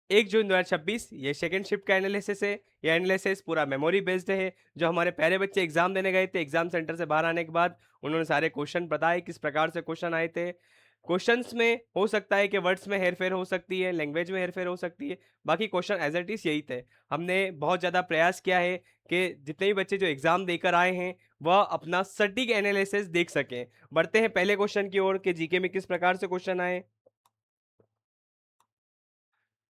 1 जून 2026 ये second shift का analysis है। ये एनालिसिस पूरा मेमोरी बेस्ड है। जो हमारे पहले बच्चे एग्जाम देने गए थे, एग्जाम सेंटर से बाहर आने के बाद उन्होंने सारे क्वेश्चन बताए किस प्रकार से क्वेश्चन आए थे। क्वेश्चंस में हो सकता है कि वर्ड्स में हेरफेर हो सकती है, लैंग्वेज में हेरफेर हो सकती है, बाकी क्वेश्चन एज इट इज यही थे। हमने बहुत ज़्यादा प्रयास किया है कि जितने भी बच्चे जो एग्जाम देकर आए हैं वह अपना सटीक एनालिसिस देख सकें। बढ़ते हैं पहले क्वेश्चन की ओर कि जीके में किस प्रकार से क्वेश्चन आए।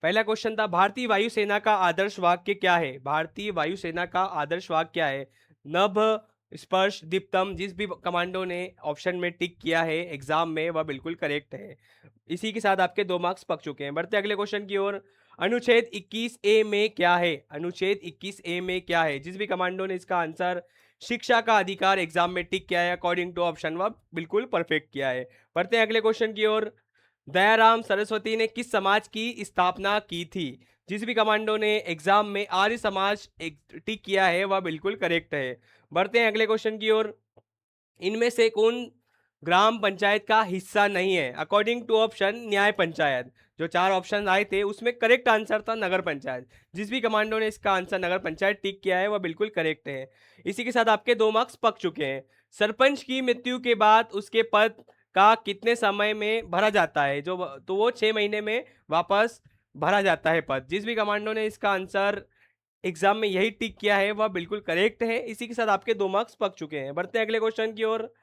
पहला क्वेश्चन था, भारतीय वायुसेना का आदर्श वाक्य क्या है? भारतीय वायुसेना का आदर्श वाक्य क्या है? नभ, स्पर्श, दीप्तम। जिस भी कमांडो ने ऑप्शन में टिक किया है एग्जाम में वह बिल्कुल करेक्ट है। इसी के साथ आपके 2 मार्क्स पक चुके हैं। बढ़ते अगले क्वेश्चन की ओर। अनुच्छेद 21A में क्या है? अनुच्छेद 21A में क्या है? जिस भी कमांडो ने इसका आंसर शिक्षा का अधिकार एग्जाम में टिक किया है अकॉर्डिंग टू ऑप्शन वह बिल्कुल परफेक्ट किया है। बढ़ते हैं अगले क्वेश्चन की ओर। दयाराम सरस्वती ने किस समाज की स्थापना की थी? जिस भी कमांडो ने एग्जाम में आर्य समाज टिक किया है वह बिल्कुल करेक्ट है। बढ़ते हैं अगले क्वेश्चन की ओर। इनमें से कौन ग्राम पंचायत का हिस्सा नहीं है? अकॉर्डिंग टू ऑप्शन न्याय पंचायत। जो 4 ऑप्शन आए थे उसमें करेक्ट आंसर था नगर पंचायत। जिस भी कमांडो ने इसका आंसर नगर पंचायत टिक किया है वह बिल्कुल करेक्ट है। इसी के साथ आपके 2 मार्क्स पक चुके हैं। सरपंच की मृत्यु के बाद उसके पद का कितने समय में भरा जाता है? तो वो 6 महीने में वापस भरा जाता है पद। जिस भी कमांडो ने इसका आंसर एग्जाम में यही टिक किया है वह बिल्कुल करेक्ट है। इसी के साथ आपके 2 मार्क्स पक चुके हैं। बढ़ते हैं अगले क्वेश्चन की ओर।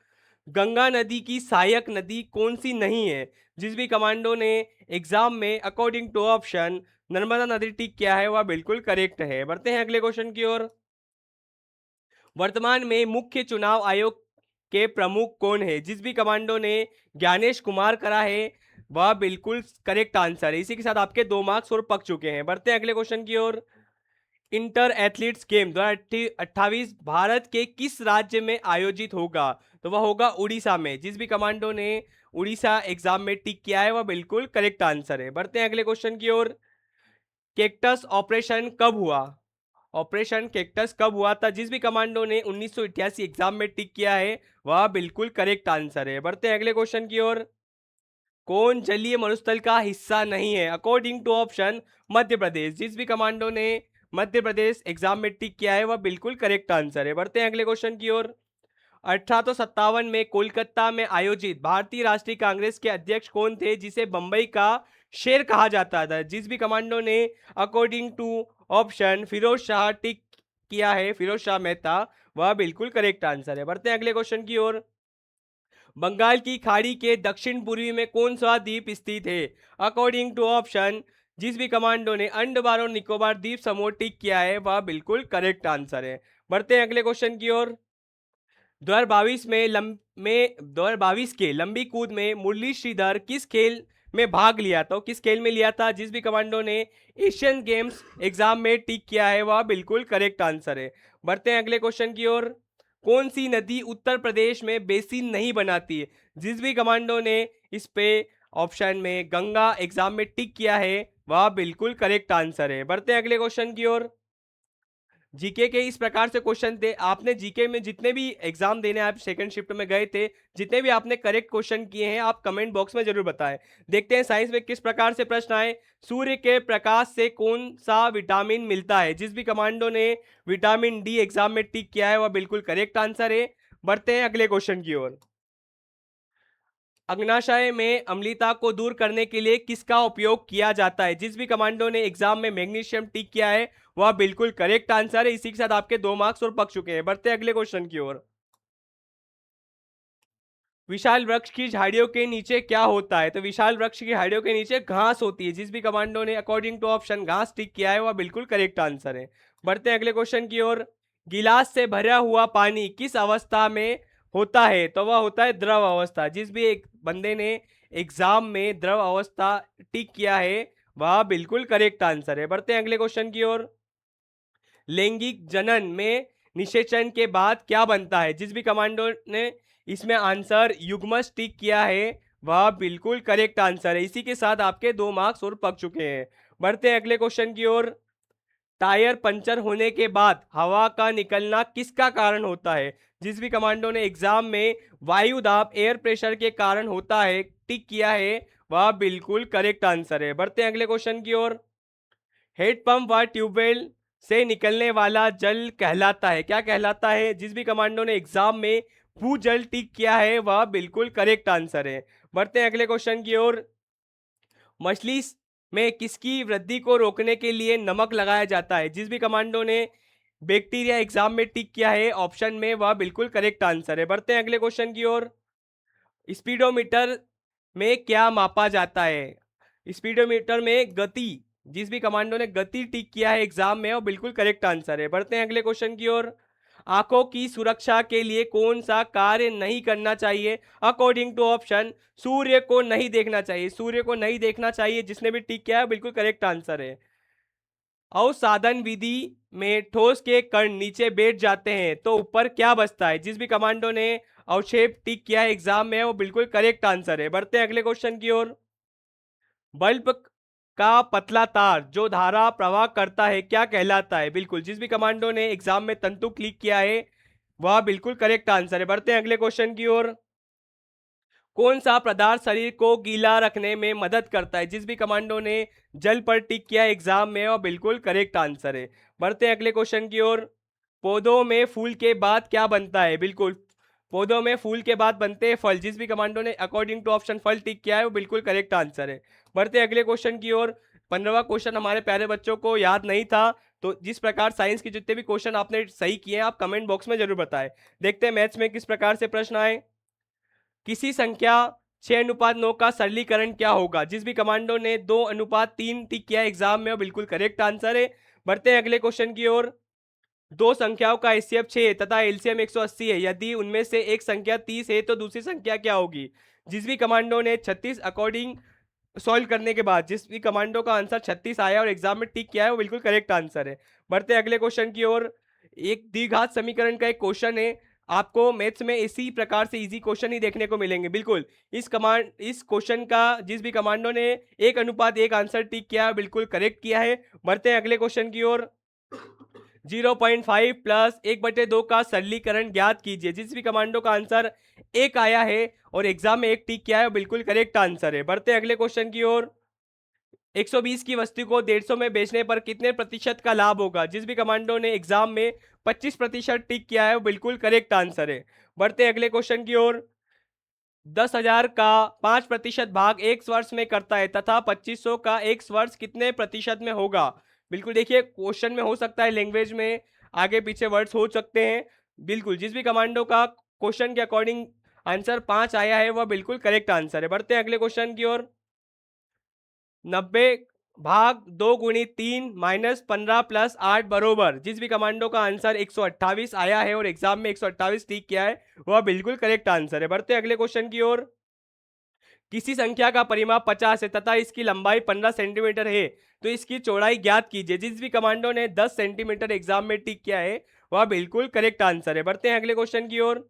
गंगा नदी की सहायक नदी कौन सी नहीं है? जिस भी कमांडो ने एग्जाम में अकॉर्डिंग टू ऑप्शन नर्मदा नदी टिक किया है वह बिल्कुल करेक्ट है। बढ़ते हैं अगले क्वेश्चन की ओर। वर्तमान में मुख्य चुनाव आयोग के प्रमुख कौन है? जिस भी कमांडो ने ज्ञानेश कुमार करा है वह बिल्कुल करेक्ट आंसर है। इसी के साथ आपके 2 मार्क्स और पक चुके हैं। बढ़ते हैं अगले क्वेश्चन की ओर। इंटर एथलीट्स गेम 2028 भारत के किस राज्य में आयोजित होगा? तो वह होगा उड़ीसा में। जिस भी कमांडो ने उड़ीसा एग्जाम में टिक किया है वह बिल्कुल करेक्ट आंसर है। बढ़ते हैं अगले क्वेश्चन की ओर। कैक्टस ऑपरेशन कब हुआ? ऑपरेशन कैक्टस कब हुआ था? जिस भी कमांडो ने 1988 एग्जाम में टिक किया है वह बिल्कुल करेक्ट आंसर है। बढ़ते हैं अगले क्वेश्चन की ओर। कौन जलीय मरुस्थल का हिस्सा नहीं है? According to option Madhya Pradesh. जिस भी कमांडो ने मध्य प्रदेश एग्जाम में टिक किया है वह बिल्कुल करेक्ट आंसर है। बढ़ते हैं अगले क्वेश्चन की ओर। 1857 में कोलकाता में आयोजित भारतीय राष्ट्रीय कांग्रेस के अध्यक्ष कौन थे जिसे बंबई का शेर कहा जाता था? जिस भी कमांडो ने according to option Firoz Shah tick किया है, फिरोज शाह मेहता, वह बिल्कुल करेक्ट आंसर है। बढ़ते हैं अगले क्वेश्चन की ओर। बंगाल की खाड़ी के दक्षिण पूर्वी में कौन सा द्वीप स्थित है? अकॉर्डिंग टू ऑप्शन जिस भी कमांडो ने अंडमान और निकोबार द्वीप समूह टिक किया है वह बिल्कुल करेक्ट आंसर है। बढ़ते हैं अगले क्वेश्चन की ओर। 2022 के लंबी कूद में मुरली श्रीधर किस खेल में भाग लिया? तो किस खेल में लिया था? जिस भी कमांडो ने एशियन गेम्स एग्जाम में टिक किया है वह बिल्कुल करेक्ट आंसर है। बढ़ते हैं अगले क्वेश्चन की ओर। कौन सी नदी उत्तर प्रदेश में बेसिन नहीं बनाती है? जिस भी कमांडो ने इस पे ऑप्शन में गंगा एग्जाम में टिक किया है वह बिल्कुल करेक्ट आंसर है। बढ़ते हैं अगले क्वेश्चन की ओर। जीके के इस प्रकार से क्वेश्चन थे। आपने जीके में जितने भी एग्जाम देने आप सेकंड शिफ्ट में गए थे, जितने भी आपने करेक्ट क्वेश्चन किए हैं आप कमेंट बॉक्स में जरूर बताएं। देखते हैं साइंस में किस प्रकार से प्रश्न आए। सूर्य के प्रकाश से कौन सा विटामिन मिलता है? जिस भी कमांडो ने विटामिन डी एग्जाम में टिक किया है वह बिल्कुल करेक्ट आंसर है। बढ़ते हैं अगले क्वेश्चन की ओर। अग्नाशय में अम्लता को दूर करने के लिए किसका उपयोग किया जाता है? जिस भी कमांडो ने एग्जाम में मैग्नीशियम टिक किया है वह बिल्कुल करेक्ट आंसर है। इसी के साथ आपके 2 मार्क्स और पक चुके हैं। बढ़ते हैं अगले क्वेश्चन की ओर। विशाल वृक्ष की झाड़ियों के नीचे क्या होता है? तो विशाल वृक्ष की झाड़ियों के नीचे घास होती है। जिस भी कमांडो ने अकॉर्डिंग टू ऑप्शन घास टिक किया है वह बिल्कुल करेक्ट आंसर है। बढ़ते हैं अगले क्वेश्चन की ओर। गिलास से भरा हुआ पानी किस अवस्था में होता है? तो वह होता है द्रव अवस्था। जिस भी एक बंदे ने एग्जाम में द्रव अवस्था टिक किया है वह बिल्कुल करेक्ट आंसर है। बढ़ते हैं अगले क्वेश्चन की ओर। लैंगिक जनन में निषेचन के बाद क्या बनता है? जिस भी कमांडो ने इसमें आंसर युग्मज टिक किया है वह बिल्कुल करेक्ट आंसर है। इसी के साथ आपके 2 मार्क्स और पक चुके हैं। बढ़ते हैं अगले क्वेश्चन की ओर। टायर पंचर होने के बाद हवा का निकलना किसका कारण होता है? जिस भी कमांडो ने एग्जाम में वायु दाब एयर प्रेशर के कारण होता है टिक किया है वह बिल्कुल करेक्ट आंसर है। बढ़ते हैं अगले क्वेश्चन की ओर। हेड पंप व ट्यूबवेल से निकलने वाला जल कहलाता है, क्या कहलाता है? जिस भी कमांडो ने एग्जाम में भूजल टिक किया है वह बिल्कुल करेक्ट आंसर है। बढ़ते हैं अगले क्वेश्चन की ओर। मछली में किसकी वृद्धि को रोकने के लिए नमक लगाया जाता है? जिस भी कमांडो ने बैक्टीरिया एग्जाम में टिक किया है ऑप्शन में वह बिल्कुल करेक्ट आंसर है। बढ़ते हैं अगले क्वेश्चन की ओर। स्पीडोमीटर में क्या मापा जाता है? स्पीडोमीटर में गति, जिस भी कमांडो ने गति टिक किया है एग्जाम में वो बिल्कुल करेक्ट आंसर है। बढ़ते हैं अगले क्वेश्चन की ओर। आंखों की सुरक्षा के लिए कौन सा कार्य नहीं करना चाहिए? अकॉर्डिंग टू ऑप्शन, सूर्य को नहीं देखना चाहिए, सूर्य को नहीं देखना चाहिए, जिसने भी टिक किया है बिल्कुल करेक्ट आंसर है। अवसादन विधि में ठोस के कण नीचे बैठ जाते हैं तो ऊपर क्या बचता है? जिस भी कमांडो ने अवक्षेप टिक किया है एग्जाम में वो बिल्कुल करेक्ट आंसर है। बढ़ते हैं अगले क्वेश्चन की ओर। बल्ब का पतला तार जो धारा प्रवाह करता है क्या कहलाता है? बिल्कुल, जिस भी कमांडो ने एग्जाम में तंतु क्लिक किया है वह बिल्कुल करेक्ट आंसर है। बढ़ते हैं अगले क्वेश्चन की ओर। कौन सा पदार्थ शरीर को गीला रखने में मदद करता है? जिस भी कमांडो ने जल पर टिक किया एग्जाम में वह बिल्कुल करेक्ट आंसर है। बढ़ते हैं अगले क्वेश्चन की ओर। पौधों में फूल के बाद क्या बनता है? बिल्कुल, पौधों में फूल के बाद बनते हैं फल, जिस भी कमांडो ने अकॉर्डिंग टू ऑप्शन फल टिक किया है वो बिल्कुल करेक्ट आंसर है। बढ़ते हैं अगले क्वेश्चन की ओर। 15वां क्वेश्चन हमारे प्यारे बच्चों को याद नहीं था, तो जिस प्रकार साइंस के जितने भी क्वेश्चन आपने सही किए हैं आप कमेंट बॉक्स में जरूर बताएं। देखते हैं मैथ्स में किस प्रकार से प्रश्न आए। किसी संख्या 6:9 का सरलीकरण क्या होगा? जिस भी कमांडो ने 2:3 टिक किया एग्जाम में वो बिल्कुल करेक्ट आंसर है। बढ़ते हैं अगले क्वेश्चन की ओर। दो संख्याओं का एचसीएफ 6 तथा एलसीएम 180 है, यदि उनमें से एक संख्या 30 है तो दूसरी संख्या क्या होगी? जिस भी कमांडो ने 36 अकॉर्डिंग सॉल्व करने के बाद जिस भी कमांडो का आंसर 36 आया और एग्जाम में टिक किया है वो बिल्कुल करेक्ट आंसर है। बढ़ते हैं अगले क्वेश्चन की ओर। एक द्विघात समीकरण का एक क्वेश्चन है, आपको मैथ्स में इसी प्रकार से इजी क्वेश्चन ही देखने को मिलेंगे। बिल्कुल, इस क्वेश्चन का जिस भी कमांडो ने 1:1 आंसर टिक किया है बिल्कुल करेक्ट किया है। बढ़ते हैं अगले क्वेश्चन की ओर। 0.5 प्लस 1/2 का सरलीकरण ज्ञात कीजिए। जिस भी कमांडो का आंसर 1 आया है और एग्जाम में 1 टिक किया है बिल्कुल करेक्ट आंसर है। बढ़ते हैं अगले क्वेश्चन की ओर। 120 की वस्तु को 150 में बेचने पर कितने प्रतिशत का लाभ होगा? जिस भी कमांडो ने एग्जाम में 25% टिक किया है वो बिल्कुल करेक्ट आंसर है। बढ़ते हैं अगले क्वेश्चन की ओर। 10,000 का 5% भाग एक वर्ष में करता है तथा 2500 का एक वर्ष कितने प्रतिशत में होगा? बिल्कुल देखिए, क्वेश्चन में हो सकता है लैंग्वेज में आगे पीछे वर्ड्स हो सकते हैं। बिल्कुल, जिस भी कमांडो का क्वेश्चन के अकॉर्डिंग आंसर 5 आया है वह बिल्कुल करेक्ट आंसर है। बढ़ते हैं अगले क्वेश्चन की ओर। 90 भाग 2 × 3 - 15 + 8 बरोबर, जिस भी कमांडो का आंसर 128 आया है और एग्जाम में 128 टिक किया है वह बिल्कुल करेक्ट आंसर है। बढ़ते हैं अगले क्वेश्चन की ओर। किसी संख्या का परिमाप 50 है तथा इसकी लंबाई 15 सेंटीमीटर है तो इसकी चौड़ाई ज्ञात कीजिए। जिस भी कमांडो ने 10 सेंटीमीटर एग्जाम में टिक किया है वह बिल्कुल करेक्ट आंसर है। बढ़ते हैं अगले क्वेश्चन की ओर।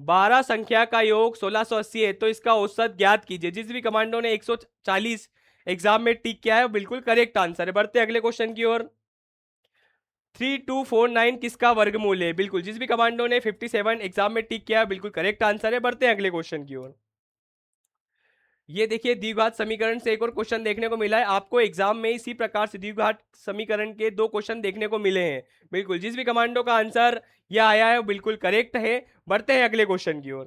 12 संख्या का योग 1680 है तो इसका औसत ज्ञात कीजिए। जिस भी कमांडो ने 140 एग्जाम में टिक किया है वो बिल्कुल करेक्ट आंसर है। बढ़ते हैं अगले क्वेश्चन की ओर। 3249 किसका वर्गमूल है? बिल्कुल, जिस भी कमांडो ने 57 एग्जाम में टिक किया है बिल्कुल करेक्ट आंसर है। बढ़ते हैं अगले क्वेश्चन की ओर। ये देखिए, द्विघात समीकरण से एक और क्वेश्चन देखने को मिला है आपको एग्जाम में। इसी प्रकार से द्विघात समीकरण के 2 क्वेश्चन देखने को मिले हैं। बिल्कुल, जिस भी कमांडो का आंसर यह आया है वो बिल्कुल करेक्ट है। बढ़ते हैं अगले क्वेश्चन की ओर।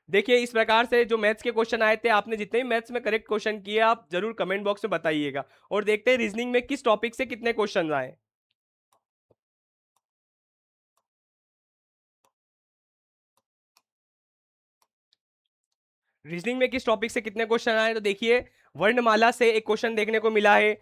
देखिए, इस प्रकार से जो मैथ्स के क्वेश्चन आए थे, आपने जितने भी मैथ्स में करेक्ट क्वेश्चन किए आप जरूर कमेंट बॉक्स में बताइएगा। और देखते हैं रीजनिंग में किस टॉपिक से कितने क्वेश्चन आए। रीजनिंग में किस टॉपिक से कितने क्वेश्चन आए, तो देखिए वर्णमाला से एक क्वेश्चन देखने को मिला है।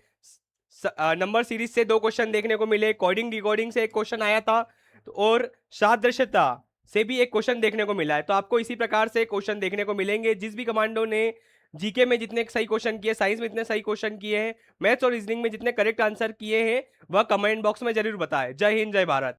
नंबर सीरीज से 2 क्वेश्चन देखने को मिले। कोडिंग डिकोडिंग से एक क्वेश्चन आया था, तो और सादृश्यता से भी एक क्वेश्चन देखने को मिला है। तो आपको इसी प्रकार से क्वेश्चन देखने को मिलेंगे। जिस भी कमांडो ने जीके में जितने सही क्वेश्चन किए, साइंस में जितने सही क्वेश्चन किए हैं, मैथ्स और रीजनिंग में जितने करेक्ट आंसर किए हैं, वह कमेंट बॉक्स में जरूर बताएं। जय हिंद, जय भारत।